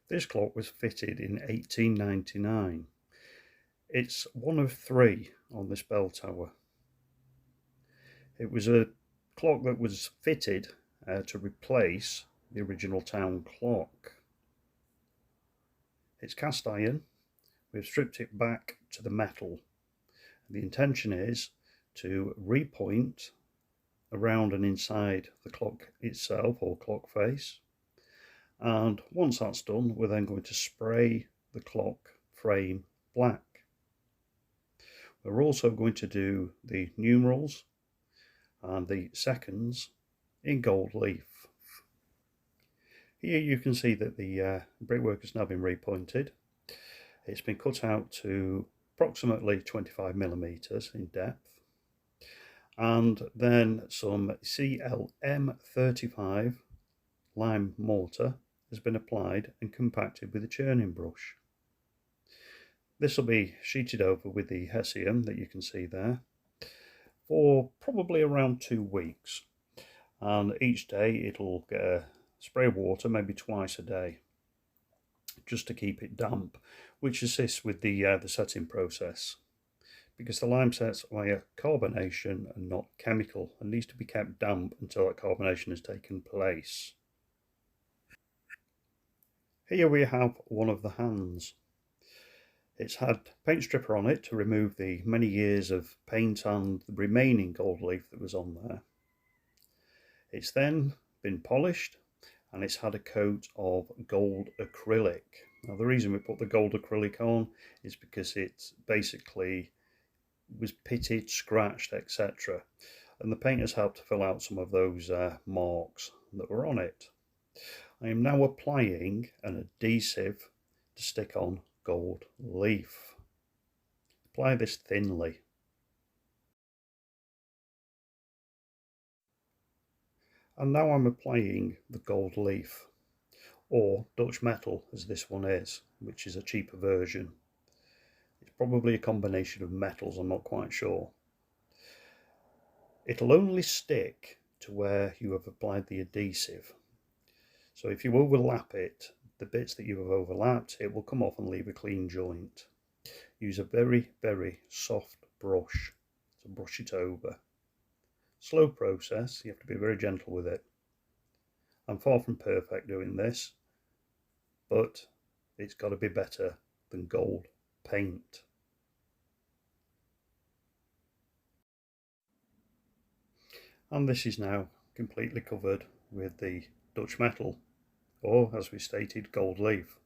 This clock was fitted in 1899. It's one of three on this bell tower. It was a clock that was fitted to replace the original town clock. It's cast iron. We've stripped it back to the metal. The intention is to repoint around and inside the clock itself, or clock face. And once that's done, we're then going to spray the clock frame black. We're also going to do the numerals and the seconds in gold leaf. Here you can see that the brickwork has now been repointed. It's been cut out to approximately 25 millimeters in depth, and then some CLM35 lime mortar has been applied and compacted with a churning brush. This will be sheeted over with the Hessium that you can see there for probably around 2 weeks, and each day it'll get a spray of water, maybe twice a day, just to keep it damp, which assists with the setting process, because the lime sets via carbonation and not chemical, and needs to be kept damp until that carbonation has taken place. Here we have one of the hands. It's had paint stripper on it to remove the many years of paint and the remaining gold leaf that was on there. It's then been polished and it's had a coat of gold acrylic. Now the reason we put the gold acrylic on is because it basically was pitted, scratched, etc. And the paint has helped to fill out some of those marks that were on it. I am now applying an adhesive to stick on gold leaf. Apply this thinly. And now I'm applying the gold leaf, or Dutch metal as this one is, which is a cheaper version. It's probably a combination of metals, I'm not quite sure. It'll only stick to where you have applied the adhesive. So if you overlap it, the bits that you have overlapped, it will come off and leave a clean joint. Use a very, very soft brush to brush it over. Slow process, you have to be very gentle with it. I'm far from perfect doing this, but it's got to be better than gold paint. And this is now completely covered with the Dutch metal, or as we stated, gold leaf.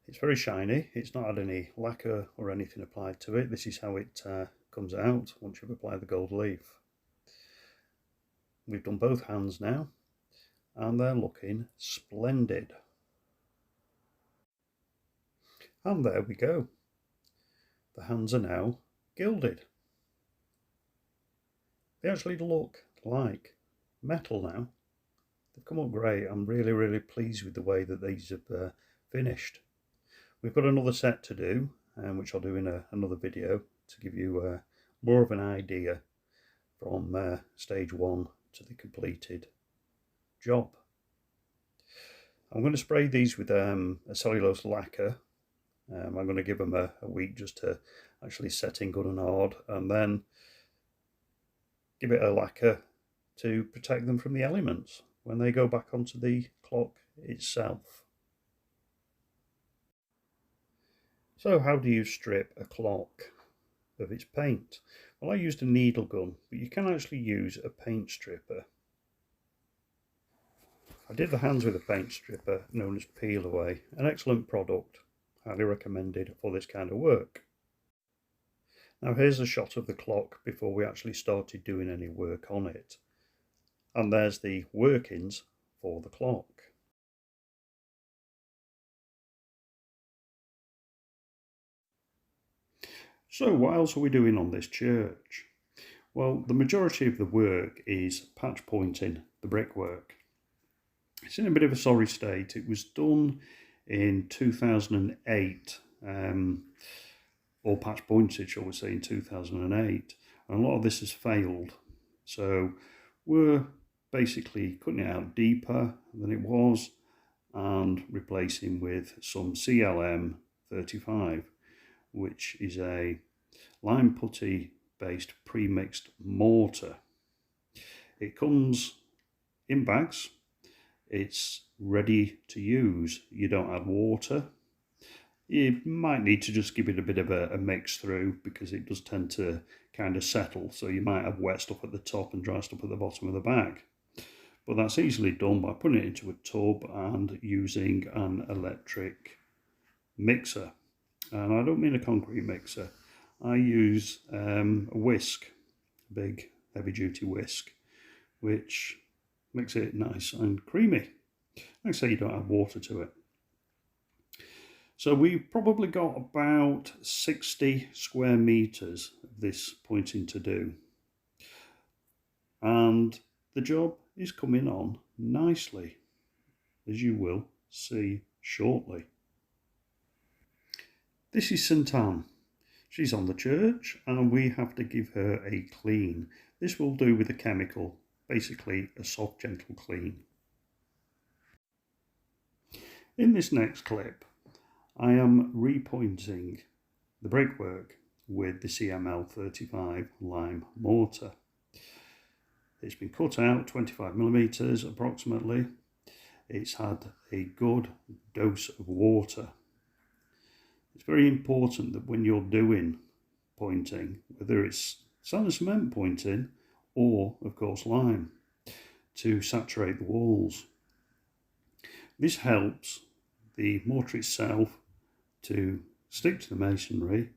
It's very shiny, it's not had any lacquer or anything applied to it. This is how it comes out once you've applied the gold leaf. We've done both hands now, and they're looking splendid. And there we go. The hands are now gilded. They actually look like metal now. They've come up great. I'm really, really pleased with the way that these have finished. We've got another set to do, which I'll do in another video to give you more of an idea from stage 1 to the completed job. I'm going to spray these with a cellulose lacquer. I'm going to give them a week just to actually set in good and hard, and then give it a lacquer to protect them from the elements when they go back onto the clock itself. So how do you strip a clock of its paint? Well, I used a needle gun, but you can actually use a paint stripper. I did the hands with a paint stripper known as Peel Away, an excellent product, highly recommended for this kind of work. Now here's a shot of the clock before we actually started doing any work on it. And there's the workings for the clock. So what else are we doing on this church? Well, the majority of the work is patch pointing the brickwork. It's in a bit of a sorry state. It was done in 2008, or patch pointed, shall we say, in 2008. And a lot of this has failed. So we're basically cutting it out deeper than it was and replacing with some CLM 35, which is a lime putty based pre-mixed mortar. It comes in bags. It's ready to use. You don't add water. You might need to just give it a bit of a mix through because it does tend to kind of settle. So you might have wet stuff at the top and dry stuff at the bottom of the bag. But that's easily done by putting it into a tub and using an electric mixer. And I don't mean a concrete mixer. I use a whisk, a big heavy duty whisk, which makes it nice and creamy. Like I say, you don't add water to it. So we've probably got about 60 square meters of this pointing to do. And the job is coming on nicely, as you will see shortly. This is St Anne. She's on the church and we have to give her a clean. This will do with a chemical, basically a soft gentle clean. In this next clip, I am repointing the brickwork with the CML 35 lime mortar. It's been cut out 25mm approximately. It's had a good dose of water. It's very important that when you're doing pointing, whether it's sand and cement pointing or of course lime, to saturate the walls. This helps the mortar itself to stick to the masonry,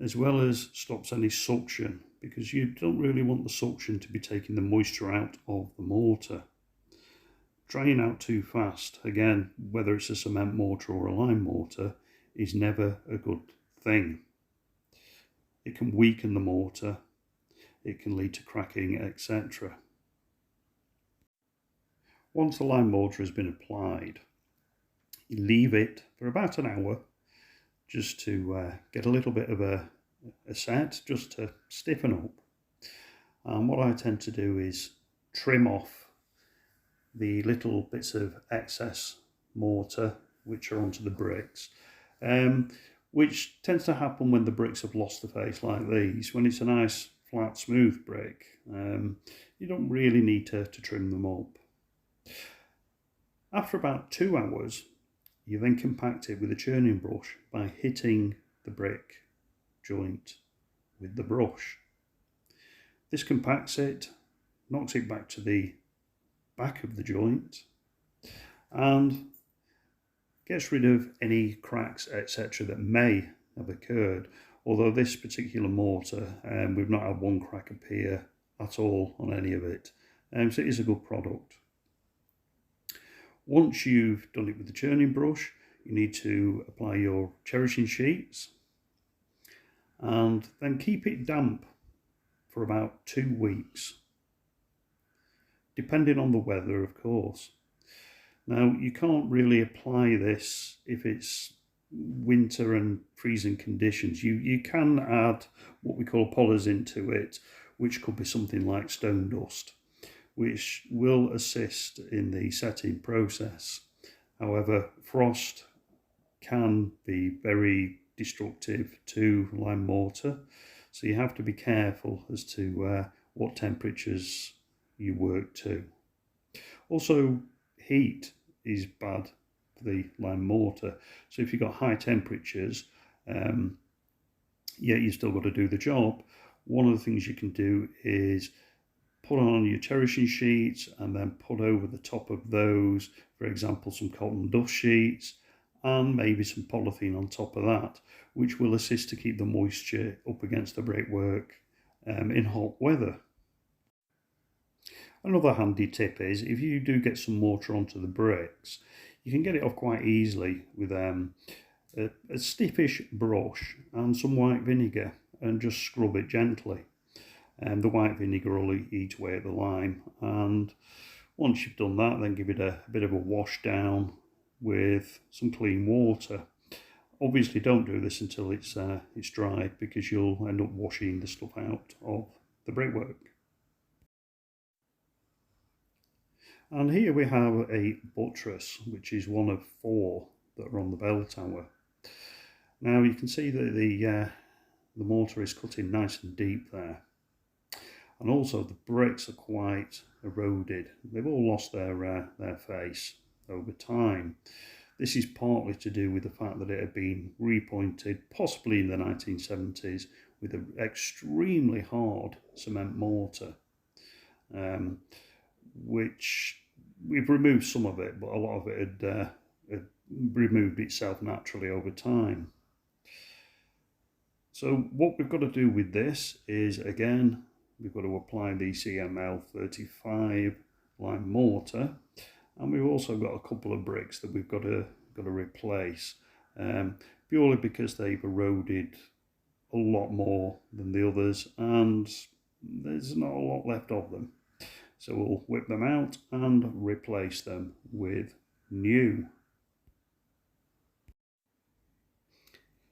as well as stops any suction, because you don't really want the suction to be taking the moisture out of the mortar. Drying out too fast, again, whether it's a cement mortar or a lime mortar, is never a good thing. It can weaken the mortar, it can lead to cracking, etc. Once the lime mortar has been applied, you leave it for about an hour just to get a little bit of a set, just to stiffen up. And what I tend to do is trim off the little bits of excess mortar which are onto the bricks, which tends to happen when the bricks have lost the face like these. When it's a nice flat smooth brick, you don't really need to trim them up. After about 2 hours, you then compact it with a churning brush by hitting the brick joint with the brush. This compacts it, knocks it back to the back of the joint, and gets rid of any cracks, etc. that may have occurred. Although this particular mortar, we've not had one crack appear at all on any of it. So it is a good product. Once you've done it with the churning brush, you need to apply your cherishing sheets and then keep it damp for about 2 weeks, depending on the weather, of course. Now, you can't really apply this if it's winter and freezing conditions. You can add what we call polars into it, which could be something like stone dust, which will assist in the setting process. However, frost can be very destructive to lime mortar, so you have to be careful as to what temperatures you work to. Also, heat is bad for the lime mortar, so if you've got high temperatures, Yet you've still got to do the job. One of the things you can do is put on your terracing sheets and then put over the top of those, for example, some cotton dust sheets and maybe some polythene on top of that, which will assist to keep the moisture up against the brickwork in hot weather. Another handy tip is if you do get some mortar onto the bricks, you can get it off quite easily with a stiffish brush and some white vinegar and just scrub it gently. The white vinegar will eat away at the lime, and once you've done that, then give it a bit of a wash down with some clean water. Obviously don't do this until it's dried, because you'll end up washing the stuff out of the brickwork. And here we have a buttress, which is one of 4 that are on the bell tower. Now you can see that the mortar is cut in nice and deep there. And also the bricks are quite eroded. They've all lost their face over time. This is partly to do with the fact that it had been repointed, possibly in the 1970s, with an extremely hard cement mortar, which we've removed some of it, but a lot of it had removed itself naturally over time. So what we've got to do with this is, again, we've got to apply the CML 35 lime mortar, and we've also got a couple of bricks that we've got to replace, purely because they've eroded a lot more than the others, and there's not a lot left of them. So we'll whip them out and replace them with new.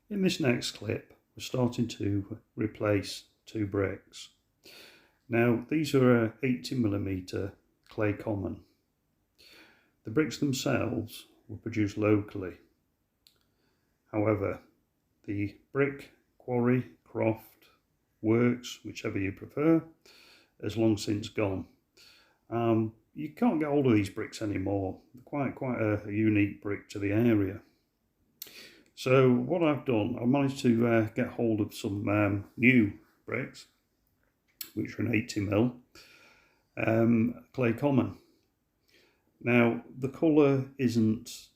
In this next clip, we're starting to replace 2 bricks. Now these are 80mm clay common. The bricks themselves were produced locally. However, the brick quarry, croft, works, whichever you prefer, has long since gone. You can't get hold of these bricks anymore. They're quite a unique brick to the area. So what I've done, I managed to get hold of some new bricks, which are an 80mm clay common. Now the colour isn't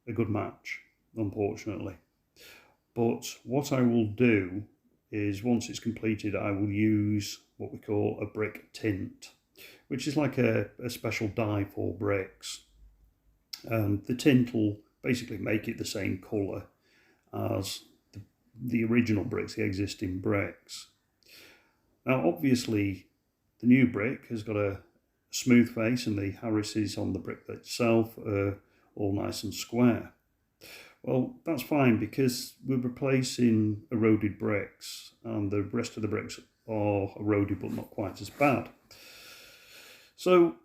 a good match, unfortunately, but what I will do is, once it's completed, I will use what we call a brick tint, which is like a special dye for bricks, and the tint will basically make it the same colour as the original bricks, the existing bricks. Now obviously the new brick has got a smooth face, and the Harrises on the brick itself are all nice and square. Well, that's fine, because we're replacing eroded bricks, and the rest of the bricks are eroded but not quite as bad. So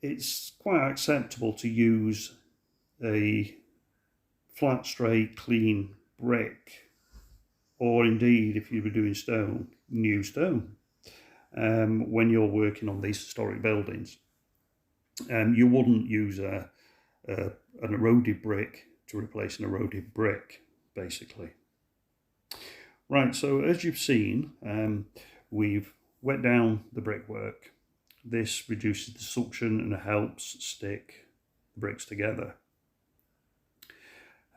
it's quite acceptable to use a flat, straight, clean brick, or indeed, if you were doing stone, new stone. When you're working on these historic buildings, you wouldn't use an eroded brick to replace an eroded brick, basically. Right, so as you've seen, we've wet down the brickwork. This reduces the suction and helps stick the bricks together.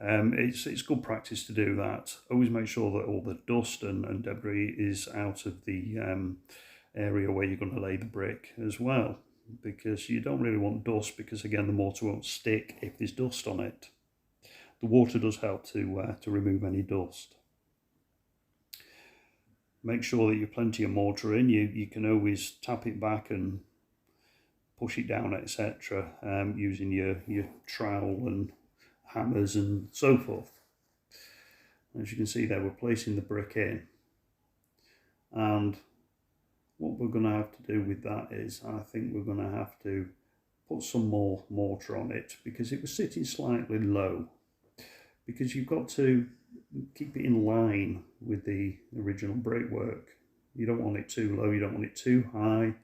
It's good practice to do that. Always make sure that all the dust and debris is out of the area where you're going to lay the brick as well, because you don't really want dust, because again the mortar won't stick if there's dust on it. The water does help to remove any dust. Make sure that you've plenty of mortar in. You can always tap it back and push it down, etc., using your trowel and hammers and so forth. As you can see there, we're placing the brick in, and what we're going to have to do with that is, I think we're going to have to put some more mortar on it, because it was sitting slightly low, because you've got to keep it in line with the original brickwork. You don't want it too low, you don't want it too high,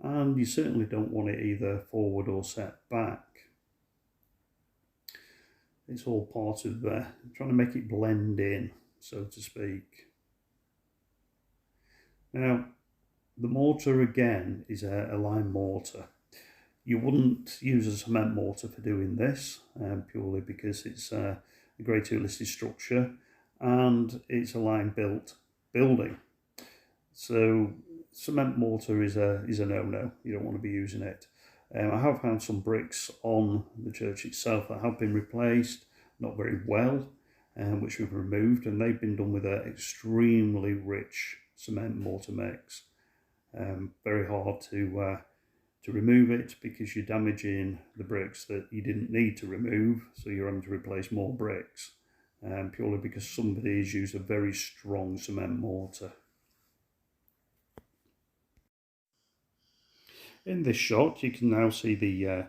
and you certainly don't want it either forward or set back. It's all part of trying to make it blend in. so to speak. Now, the mortar again is a lime mortar. You wouldn't use a cement mortar for doing this, purely because it's a grade 2 listed structure and it's a lime built building. So cement mortar is a no-no. You don't want to be using it. I have found some bricks on the church itself that have been replaced, not very well, which we've removed, and they've been done with an extremely rich cement mortar mix. Very hard to remove it because you're damaging the bricks that you didn't need to remove, so you're having to replace more bricks, purely because somebody has used a very strong cement mortar. In this shot you can now see the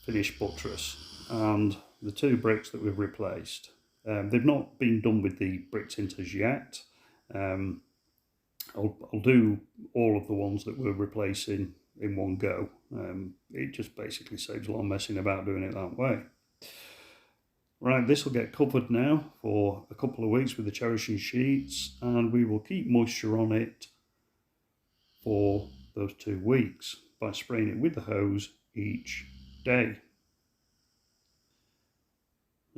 finished buttress and the two bricks that we've replaced. They've not been done with the brick tinters yet. I'll do all of the ones that we're replacing in one go. It just basically saves a lot of messing about doing it that way. Right, this will get covered now for a couple of weeks with the cherishing sheets, and we will keep moisture on it for those 2 weeks by spraying it with the hose each day.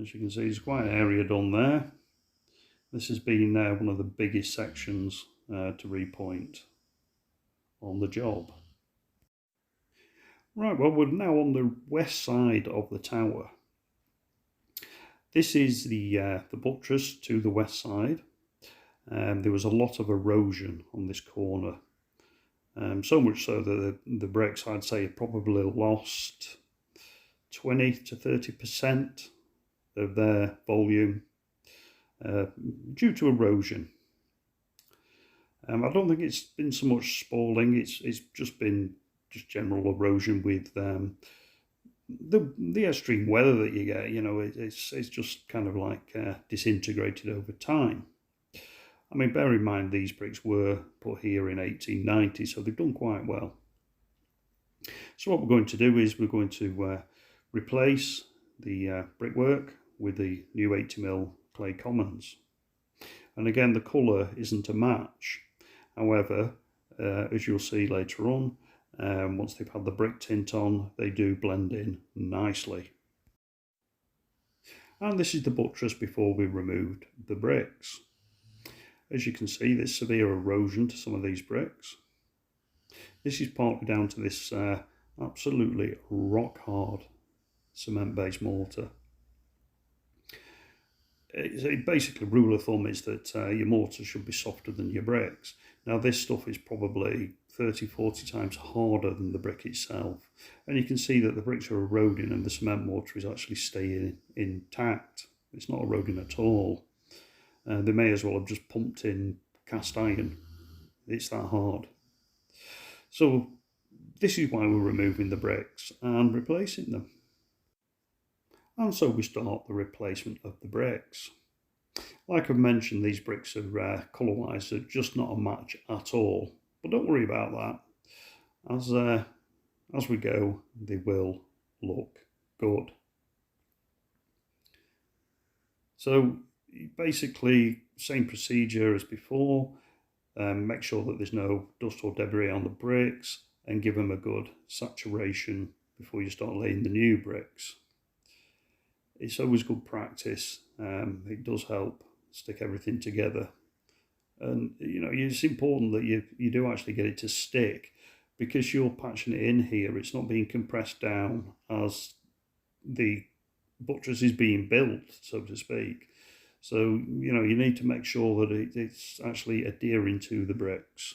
As you can see, there's quite an area done there. This has been one of the biggest sections to repoint on the job. Right, well, we're now on the west side of the tower. This is the buttress to the west side. There was a lot of erosion on this corner. So much so that the bricks, I'd say, probably lost 20 to 30% of their volume due to erosion. I don't think it's been so much spalling, it's just been general erosion with the extreme weather that you get. You know, it's just kind of like disintegrated over time. I mean, bear in mind these bricks were put here in 1890, so they've done quite well. So what we're going to do is we're going to replace the brickwork with the new 80mm clay commons. And again, the colour isn't a match. However, as you'll see later on, once they've had the brick tint on, they do blend in nicely. And this is the buttress before we removed the bricks. As you can see, there's severe erosion to some of these bricks. This is partly down to this absolutely rock hard cement-based mortar. Basically, rule of thumb is that your mortar should be softer than your bricks. Now this stuff is probably 30-40 times harder than the brick itself, and you can see that the bricks are eroding and the cement mortar is actually staying intact. It's not eroding at all. They may as well have just pumped in cast iron. It's that hard. So this is why we're removing the bricks and replacing them. And so we start the replacement of the bricks. Like I've mentioned, these bricks are colour-wise, they're just not a match at all. But don't worry about that. As we go, they will look good. So basically, same procedure as before. Make sure that there's no dust or debris on the bricks and give them a good saturation before you start laying the new bricks. It's always good practice. It does help stick everything together. And you know, it's important that you do actually get it to stick, because you're patching it in here. It's not being compressed down as the buttress is being built, so to speak. So, you know, you need to make sure that it's actually adhering to the bricks.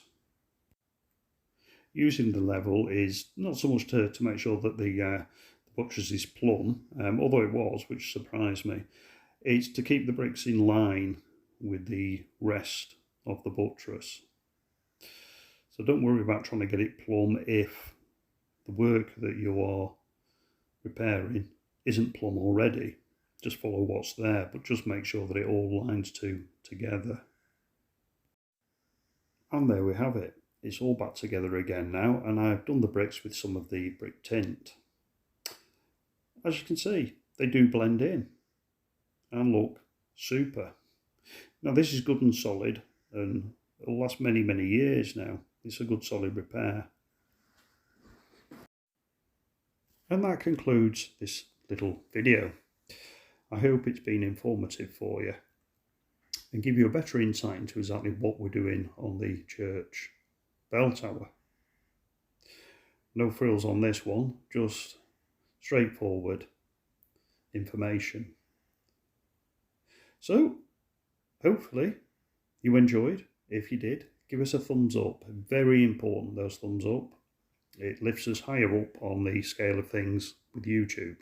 Using the level is not so much to make sure that the buttress is plumb, although it was, which surprised me. It's to keep the bricks in line with the rest of the buttress. So don't worry about trying to get it plumb if the work that you are repairing isn't plumb already. Just follow what's there, but just make sure that it all lines together. And there we have it. It's all back together again now, and I've done the bricks with some of the brick tint. As you can see, they do blend in and look super. Now this is good and solid, and it'll last many, many years now. It's a good solid repair. And that concludes this little video. I hope it's been informative for you and give you a better insight into exactly what we're doing on the church bell tower. No frills on this one, just straightforward information. So, hopefully you enjoyed. If you did, give us a thumbs up. Very important, those thumbs up. It lifts us higher up on the scale of things with YouTube.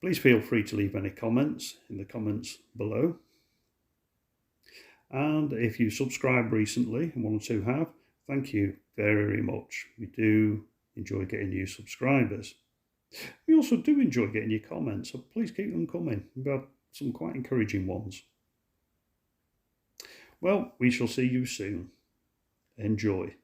Please feel free to leave any comments in the comments below. And if you subscribed recently and want to have, thank you very much. We do enjoy getting new subscribers. We also do enjoy getting your comments, so please keep them coming. We've got some quite encouraging ones. Well, we shall see you soon. Enjoy.